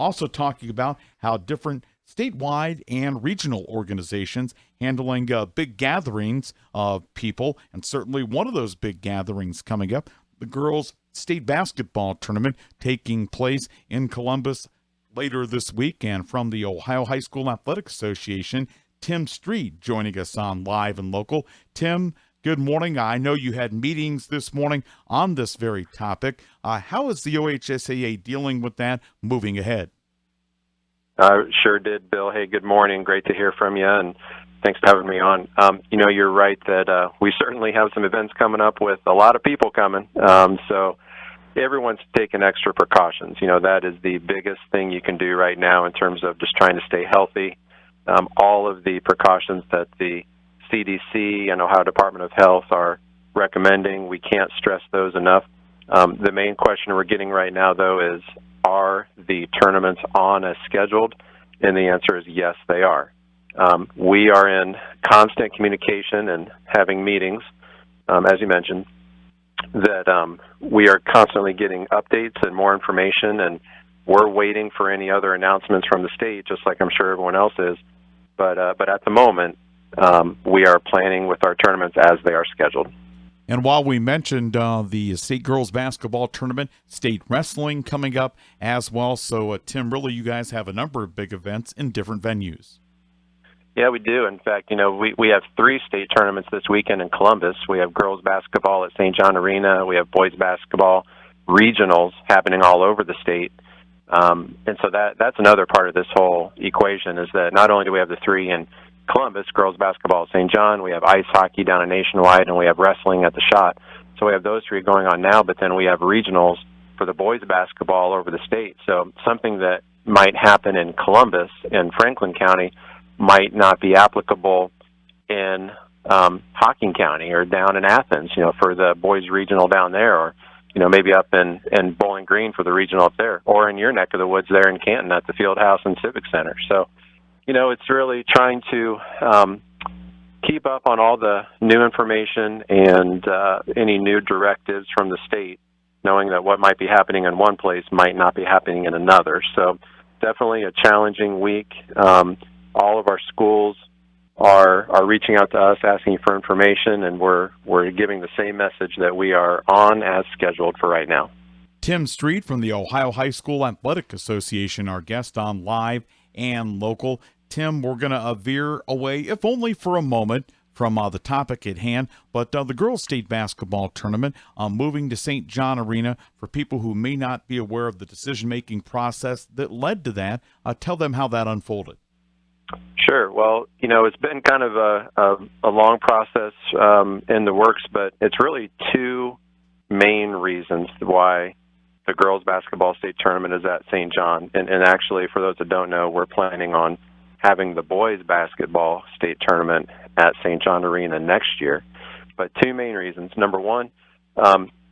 also talking about how different statewide and regional organizations handling big gatherings of people, and certainly one of those big gatherings coming up, the girls' state basketball tournament taking place in Columbus later this week. And from the Ohio High School Athletic Association, Tim Stried joining us on Live and Local. Tim, good morning. I know you had meetings this morning on this very topic. How is the OHSAA dealing with that moving ahead? Sure did, Bill. Hey, good morning. Great to hear from you, and thanks for having me on. You're right that we certainly have some events coming up with a lot of people coming, so everyone's taking extra precautions. That is the biggest thing you can do right now in terms of just trying to stay healthy. All of the precautions that the CDC and Ohio Department of Health are recommending, we can't stress those enough. The main question we're getting right now, though, is are the tournaments on as scheduled? And the answer is yes, they are. We are in constant communication and having meetings, as you mentioned, that we are constantly getting updates and more information, and we're waiting for any other announcements from the state, just like I'm sure everyone else is. But at the moment, we are planning with our tournaments as they are scheduled. And while we mentioned the state girls basketball tournament, state wrestling coming up as well. So, Tim, really, you guys have a number of big events in different venues. Yeah, we do. In fact, we have 3 state tournaments this weekend in Columbus. We have girls basketball at St. John Arena. We have boys basketball regionals happening all over the state. And so that's another part of this whole equation, is that not only do we have the 3 in Columbus, girls basketball at St. John, we have ice hockey down at Nationwide, and we have wrestling at the Shot. So we have those 3 going on now, but then we have regionals for the boys basketball over the state. So something that might happen in Columbus and Franklin County might not be applicable in Hocking County or down in Athens, for the boys regional down there, or maybe up in Bowling Green for the regional up there, or in your neck of the woods there in Canton at the Field House and Civic Center. So it's really trying to keep up on all the new information and any new directives from the state, knowing that what might be happening in one place might not be happening in another. So definitely a challenging week. All of our schools are reaching out to us asking for information, and we're giving the same message that we are on as scheduled for right now. Tim Stried from the Ohio High School Athletic Association, our guest on Live and Local. Tim, we're going to veer away, if only for a moment, from the topic at hand, but the girls' state basketball tournament moving to St. John Arena. For people who may not be aware of the decision-making process that led to that, tell them how that unfolded. Sure. Well, it's been kind of a long process in the works, but it's really 2 main reasons why the girls' basketball state tournament is at St. John. And actually, for those that don't know, we're planning on having the boys' basketball state tournament at St. John Arena next year. But 2 main reasons. Number 1,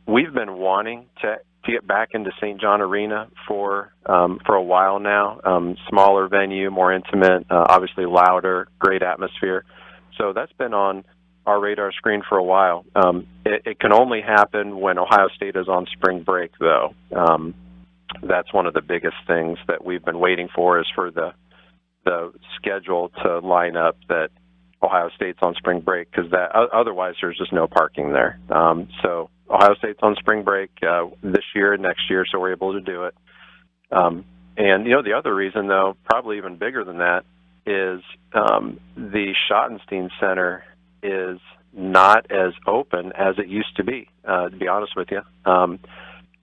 we've been wanting to get back into St. John Arena for a while now. Smaller venue, more intimate, obviously louder, great atmosphere. So that's been on our radar screen for a while. It can only happen when Ohio State is on spring break, though. That's one of the biggest things that we've been waiting for, is for the schedule to line up that Ohio State's on spring break, because otherwise there's just no parking there. So Ohio State's on spring break this year and next year, so we're able to do it. And the other reason, though, probably even bigger than that, is the Schottenstein Center is not as open as it used to be honest with you. And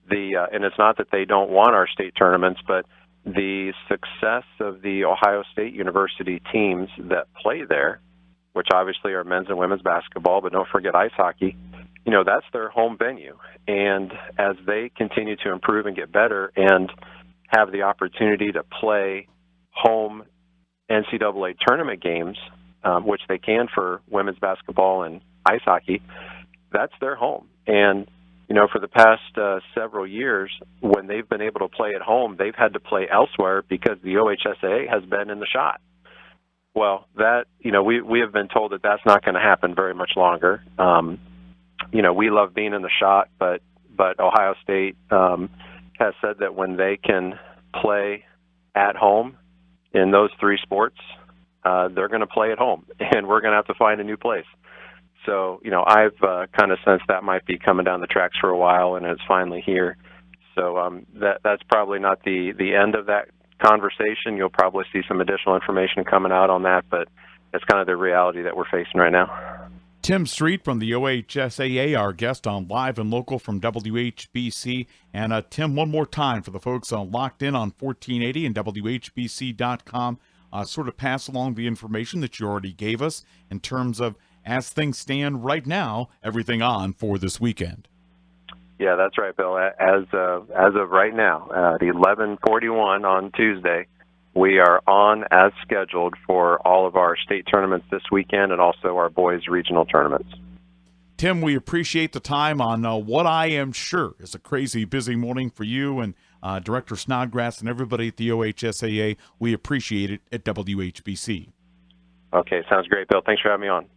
it's not that they don't want our state tournaments, but the success of the Ohio State University teams that play there, which obviously are men's and women's basketball, but don't forget ice hockey, that's their home venue. And as they continue to improve and get better and have the opportunity to play home NCAA tournament games, which they can for women's basketball and ice hockey, that's their home. And for the past several years, when they've been able to play at home, they've had to play elsewhere because the OHSAA has been in the Shot. Well, that we have been told that that's not going to happen very much longer. We love being in the Shot, but Ohio State has said that when they can play at home in those three sports, they're going to play at home, and we're going to have to find a new place. So, I've kind of sensed that might be coming down the tracks for a while, and it's finally here. So that's probably not the end of that conversation. You'll probably see some additional information coming out on that, but that's kind of the reality that we're facing right now. Tim Stried from the OHSAA, our guest on Live and Local from WHBC. And Tim, one more time for the folks locked in on 1480 and WHBC.com, sort of pass along the information that you already gave us in terms of, as things stand right now, everything on for this weekend. Yeah, that's right, Bill. As of right now, at 11:41 on Tuesday, we are on as scheduled for all of our state tournaments this weekend and also our boys regional tournaments. Tim, we appreciate the time on what I am sure is a crazy busy morning for you and Director Snodgrass and everybody at the OHSAA. We appreciate it at WHBC. Okay, sounds great, Bill. Thanks for having me on.